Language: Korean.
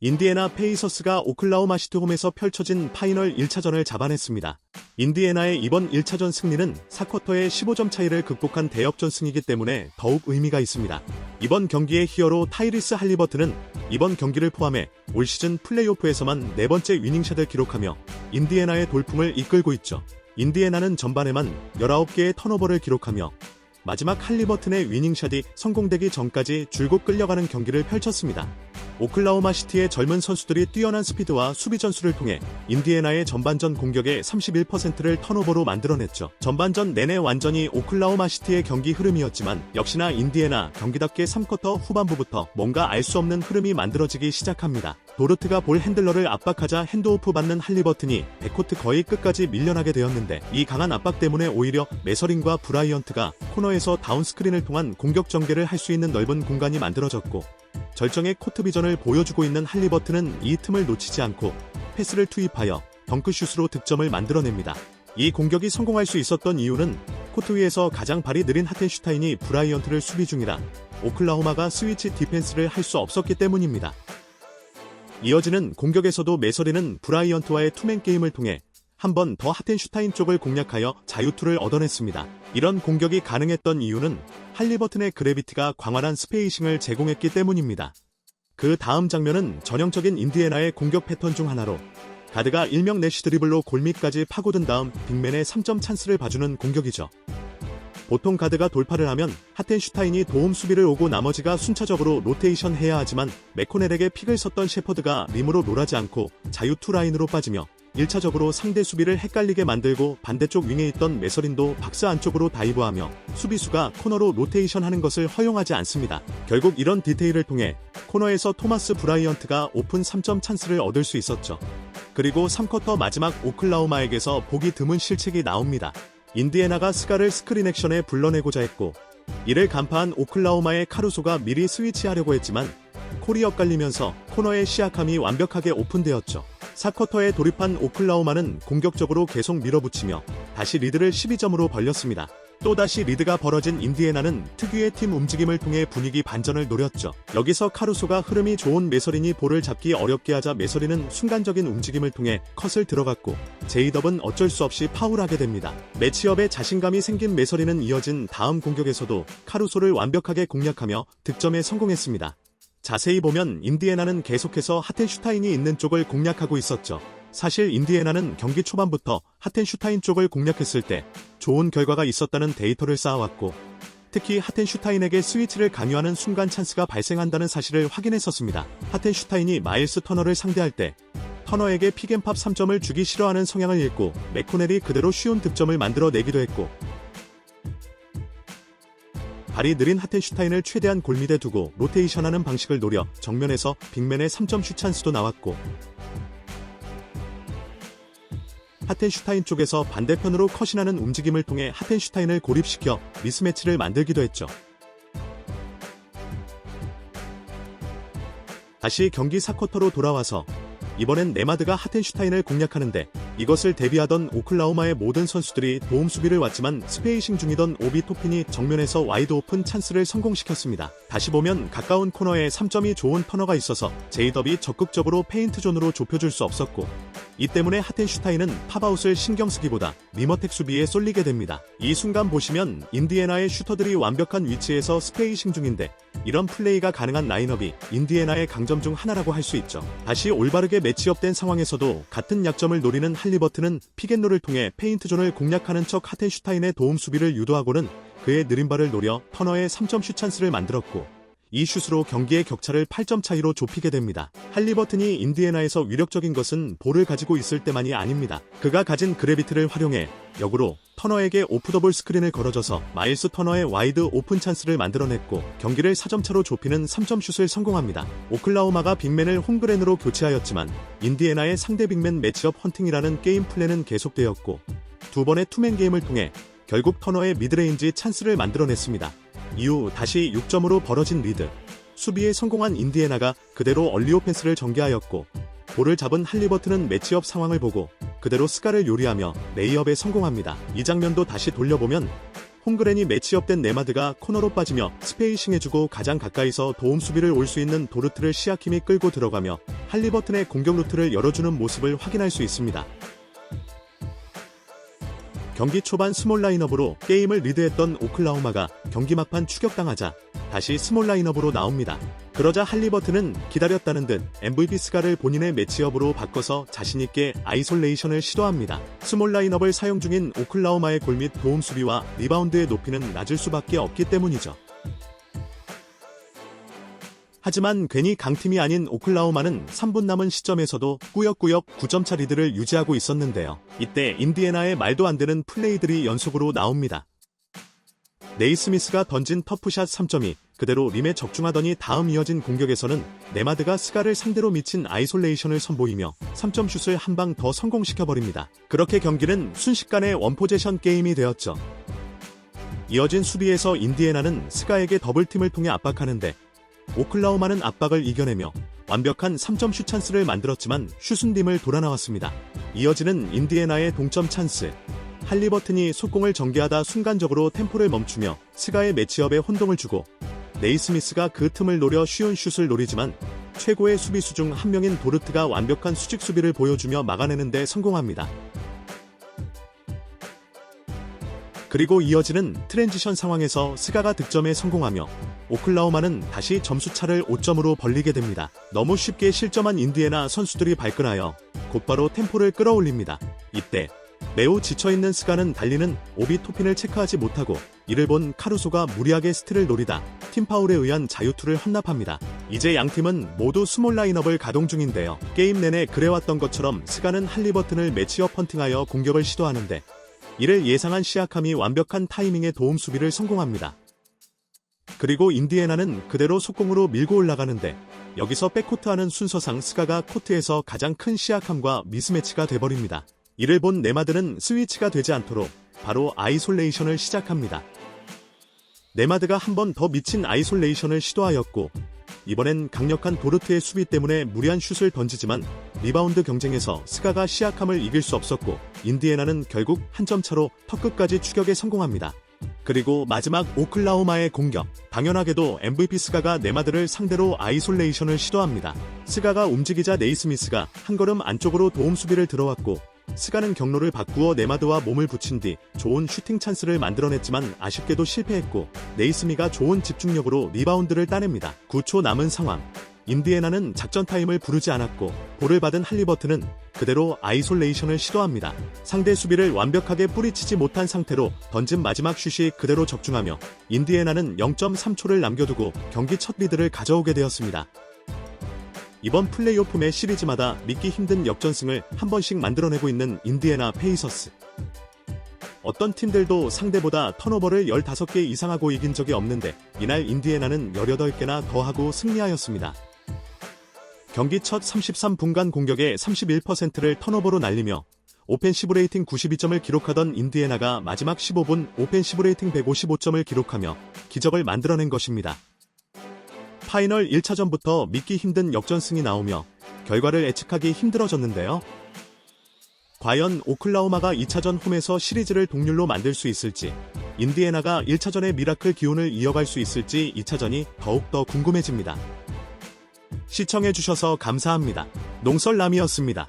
인디애나 페이서스가 오클라호마 시티 홈에서 펼쳐진 파이널 1차전을 잡아냈습니다. 인디애나의 이번 1차전 승리는 4쿼터의 15점 차이를 극복한 대역전 승이기 때문에 더욱 의미가 있습니다. 이번 경기의 히어로 타이리스 할리버튼은 이번 경기를 포함해 올 시즌 플레이오프에서만 4번째 위닝샷을 기록하며 인디애나의 돌풍을 이끌고 있죠. 인디애나는 전반에만 19개의 턴오버를 기록하며 마지막 할리버튼의 위닝샷이 성공되기 전까지 줄곧 끌려가는 경기를 펼쳤습니다. 오클라호마 시티의 젊은 선수들이 뛰어난 스피드와 수비 전술을 통해 인디애나의 전반전 공격의 31%를 턴오버로 만들어냈죠. 전반전 내내 완전히 오클라호마 시티의 경기 흐름이었지만 역시나 인디애나 경기답게 3쿼터 후반부부터 뭔가 알 수 없는 흐름이 만들어지기 시작합니다. 도르트가 볼 핸들러를 압박하자 핸드오프 받는 할리버튼이 백코트 거의 끝까지 밀려나게 되었는데 이 강한 압박 때문에 오히려 메서린과 브라이언트가 코너에서 다운스크린을 통한 공격 전개를 할 수 있는 넓은 공간이 만들어졌고 절정의 코트 비전을 보여주고 있는 할리버튼은 이 틈을 놓치지 않고 패스를 투입하여 덩크슛으로 득점을 만들어냅니다. 이 공격이 성공할 수 있었던 이유는 코트 위에서 가장 발이 느린 하텐슈타인이 브라이언트를 수비 중이라 오클라호마가 스위치 디펜스를 할 수 없었기 때문입니다. 이어지는 공격에서도 메서린은 브라이언트와의 투맨 게임을 통해 한 번 더 하텐슈타인 쪽을 공략하여 자유투를 얻어냈습니다. 이런 공격이 가능했던 이유는 할리버튼의 그래비티가 광활한 스페이싱을 제공했기 때문입니다. 그 다음 장면은 전형적인 인디애나의 공격 패턴 중 하나로 가드가 일명 내쉬 드리블로 골밑까지 파고든 다음 빅맨의 3점 찬스를 봐주는 공격이죠. 보통 가드가 돌파를 하면 하텐슈타인이 도움 수비를 오고 나머지가 순차적으로 로테이션 해야 하지만 맥코넬에게 픽을 섰던 셰퍼드가 림으로 놀아지 않고 자유투 라인으로 빠지며 1차적으로 상대 수비를 헷갈리게 만들고 반대쪽 윙에 있던 메서린도 박스 안쪽으로 다이브하며 수비수가 코너로 로테이션하는 것을 허용하지 않습니다. 결국 이런 디테일을 통해 코너에서 토마스 브라이언트가 오픈 3점 찬스를 얻을 수 있었죠. 그리고 3쿼터 마지막 오클라호마에게서 보기 드문 실책이 나옵니다. 인디애나가 스가를 스크린 액션에 불러내고자 했고 이를 간파한 오클라호마의 카루소가 미리 스위치하려고 했지만 콜이 엇갈리면서 코너의 시약함이 완벽하게 오픈되었죠. 4쿼터에 돌입한 오클라호마는 공격적으로 계속 밀어붙이며 다시 리드를 12점으로 벌렸습니다. 또다시 리드가 벌어진 인디애나는 특유의 팀 움직임을 통해 분위기 반전을 노렸죠. 여기서 카루소가 흐름이 좋은 메서린이 볼을 잡기 어렵게 하자 메서린은 순간적인 움직임을 통해 컷을 들어갔고 제이덥은 어쩔 수 없이 파울하게 됩니다. 매치업에 자신감이 생긴 메서린은 이어진 다음 공격에서도 카루소를 완벽하게 공략하며 득점에 성공했습니다. 자세히 보면 인디애나는 계속해서 하텐슈타인이 있는 쪽을 공략하고 있었죠. 사실 인디애나는 경기 초반부터 하텐슈타인 쪽을 공략했을 때 좋은 결과가 있었다는 데이터를 쌓아왔고 특히 하텐슈타인에게 스위치를 강요하는 순간 찬스가 발생한다는 사실을 확인했었습니다. 하텐슈타인이 마일스 터너를 상대할 때 터너에게 픽앤팝 3점을 주기 싫어하는 성향을 읽고 맥코넬이 그대로 쉬운 득점을 만들어내기도 했고 발이 느린 하텐슈타인을 최대한 골밑에 두고 로테이션하는 방식을 노려 정면에서 빅맨의 3점 슛 찬스도 나왔고 하텐슈타인 쪽에서 반대편으로 컷이나는 움직임을 통해 하텐슈타인을 고립시켜 미스매치를 만들기도 했죠. 다시 경기 4쿼터로 돌아와서 이번엔 네마드가 하텐슈타인을 공략하는데 이것을 대비하던 오클라호마의 모든 선수들이 도움 수비를 왔지만 스페이싱 중이던 오비 토핀이 정면에서 와이드 오픈 찬스를 성공시켰습니다. 다시 보면 가까운 코너에 3점이 좋은 터너가 있어서 제이덥이 적극적으로 페인트 존으로 좁혀줄 수 없었고 이 때문에 하텐슈타인은 팝아웃을 신경쓰기보다 미머텍 수비에 쏠리게 됩니다. 이 순간 보시면 인디애나의 슈터들이 완벽한 위치에서 스페이싱 중인데 이런 플레이가 가능한 라인업이 인디애나의 강점 중 하나라고 할 수 있죠. 다시 올바르게 매치업된 상황에서도 같은 약점을 노리는 할리버튼은 픽앤롤을 통해 페인트 존을 공략하는 척 하텐슈타인의 도움 수비를 유도하고는 그의 느린 발을 노려 터너의 3점 슛 찬스를 만들었고 이 슛으로 경기의 격차를 8점 차이로 좁히게 됩니다. 할리버튼이 인디애나에서 위력적인 것은 볼을 가지고 있을 때만이 아닙니다. 그가 가진 그래비티를 활용해 역으로 터너에게 오프 더블 스크린을 걸어줘서 마일스 터너의 와이드 오픈 찬스를 만들어냈고 경기를 4점 차로 좁히는 3점 슛을 성공합니다. 오클라호마가 빅맨을 홈그랜으로 교체하였지만 인디애나의 상대 빅맨 매치업 헌팅이라는 게임 플랜은 계속되었고 두 번의 투맨 게임을 통해 결국 터너의 미드레인지 찬스를 만들어냈습니다. 이후 다시 6점으로 벌어진 리드. 수비에 성공한 인디애나가 그대로 얼리 오펜스를 전개하였고 볼을 잡은 할리버튼은 매치업 상황을 보고 그대로 스가를 요리하며 레이업에 성공합니다. 이 장면도 다시 돌려보면 홈그랜이 매치업된 네마드가 코너로 빠지며 스페이싱해주고 가장 가까이서 도움 수비를 올 수 있는 도르트를 시아킴이 끌고 들어가며 할리버튼의 공격 루트를 열어주는 모습을 확인할 수 있습니다. 경기 초반 스몰 라인업으로 게임을 리드했던 오클라호마가 경기 막판 추격당하자 다시 스몰 라인업으로 나옵니다. 그러자 할리버튼은 기다렸다는 듯 MVP 스가를 본인의 매치업으로 바꿔서 자신있게 아이솔레이션을 시도합니다. 스몰 라인업을 사용 중인 오클라호마의 골 및 도움 수비와 리바운드의 높이는 낮을 수밖에 없기 때문이죠. 하지만 괜히 강팀이 아닌 오클라호마는 3분 남은 시점에서도 꾸역꾸역 9점차 리드를 유지하고 있었는데요. 이때 인디애나의 말도 안 되는 플레이들이 연속으로 나옵니다. 네이스미스가 던진 터프샷 3점이 그대로 림에 적중하더니 다음 이어진 공격에서는 네마드가 스가를 상대로 미친 아이솔레이션을 선보이며 3점 슛을 한 방 더 성공시켜버립니다. 그렇게 경기는 순식간에 원포제션 게임이 되었죠. 이어진 수비에서 인디애나는 스가에게 더블팀을 통해 압박하는데 오클라호마는 압박을 이겨내며 완벽한 3점 슛 찬스를 만들었지만 슛은 림을 돌아 나왔습니다. 이어지는 인디애나의 동점 찬스. 할리버튼이 속공을 전개하다 순간적으로 템포를 멈추며 스가의 매치업에 혼동을 주고 네이스미스가 그 틈을 노려 쉬운 슛을 노리지만 최고의 수비수 중 한 명인 도르트가 완벽한 수직 수비를 보여주며 막아내는 데 성공합니다. 그리고 이어지는 트랜지션 상황에서 스가가 득점에 성공하며 오클라호마는 다시 점수차를 5점으로 벌리게 됩니다. 너무 쉽게 실점한 인디애나 선수들이 발끈하여 곧바로 템포를 끌어올립니다. 이때 매우 지쳐있는 스가는 달리는 오비 토핀을 체크하지 못하고 이를 본 카루소가 무리하게 스틸을 노리다 팀 파울에 의한 자유투를 헌납합니다. 이제 양팀은 모두 스몰 라인업을 가동 중인데요. 게임 내내 그래왔던 것처럼 스가는 할리버튼을 매치업 헌팅하여 공격을 시도하는데 이를 예상한 시아캄이 완벽한 타이밍의 도움 수비를 성공합니다. 그리고 인디애나는 그대로 속공으로 밀고 올라가는데 여기서 백코트하는 순서상 스가가 코트에서 가장 큰 시아캄과 미스매치가 돼버립니다. 이를 본 네마드는 스위치가 되지 않도록 바로 아이솔레이션을 시작합니다. 네마드가 한 번 더 미친 아이솔레이션을 시도하였고 이번엔 강력한 도르트의 수비 때문에 무리한 슛을 던지지만 리바운드 경쟁에서 스가가 시아캄을 이길 수 없었고 인디애나는 결국 한 점 차로 턱끝까지 추격에 성공합니다. 그리고 마지막 오클라호마의 공격. 당연하게도 MVP 스가가 네마드를 상대로 아이솔레이션을 시도합니다. 스가가 움직이자 네이스미스가 한 걸음 안쪽으로 도움 수비를 들어왔고 스가는 경로를 바꾸어 네마드와 몸을 붙인 뒤 좋은 슈팅 찬스를 만들어냈지만 아쉽게도 실패했고 네이스미가 좋은 집중력으로 리바운드를 따냅니다. 9초 남은 상황. 인디애나는 작전 타임을 부르지 않았고 볼을 받은 할리버튼은 그대로 아이솔레이션을 시도합니다. 상대 수비를 완벽하게 뿌리치지 못한 상태로 던진 마지막 슛이 그대로 적중하며 인디애나는 0.3초를 남겨두고 경기 첫 리드를 가져오게 되었습니다. 이번 플레이오프 매 시리즈마다 믿기 힘든 역전승을 한 번씩 만들어내고 있는 인디애나 페이서스. 어떤 팀들도 상대보다 턴오버를 15개 이상 하고 이긴 적이 없는데 이날 인디애나는 18개나 더 하고 승리하였습니다. 경기 첫 33분간 공격의 31%를 턴오버로 날리며 오펜시브 레이팅 92점을 기록하던 인디애나가 마지막 15분 오펜시브 레이팅 155점을 기록하며 기적을 만들어낸 것입니다. 파이널 1차전부터 믿기 힘든 역전승이 나오며 결과를 예측하기 힘들어졌는데요. 과연 오클라호마가 2차전 홈에서 시리즈를 동률로 만들 수 있을지, 인디애나가 1차전의 미라클 기운을 이어갈 수 있을지 2차전이 더욱더 궁금해집니다. 시청해주셔서 감사합니다. 농설남이었습니다.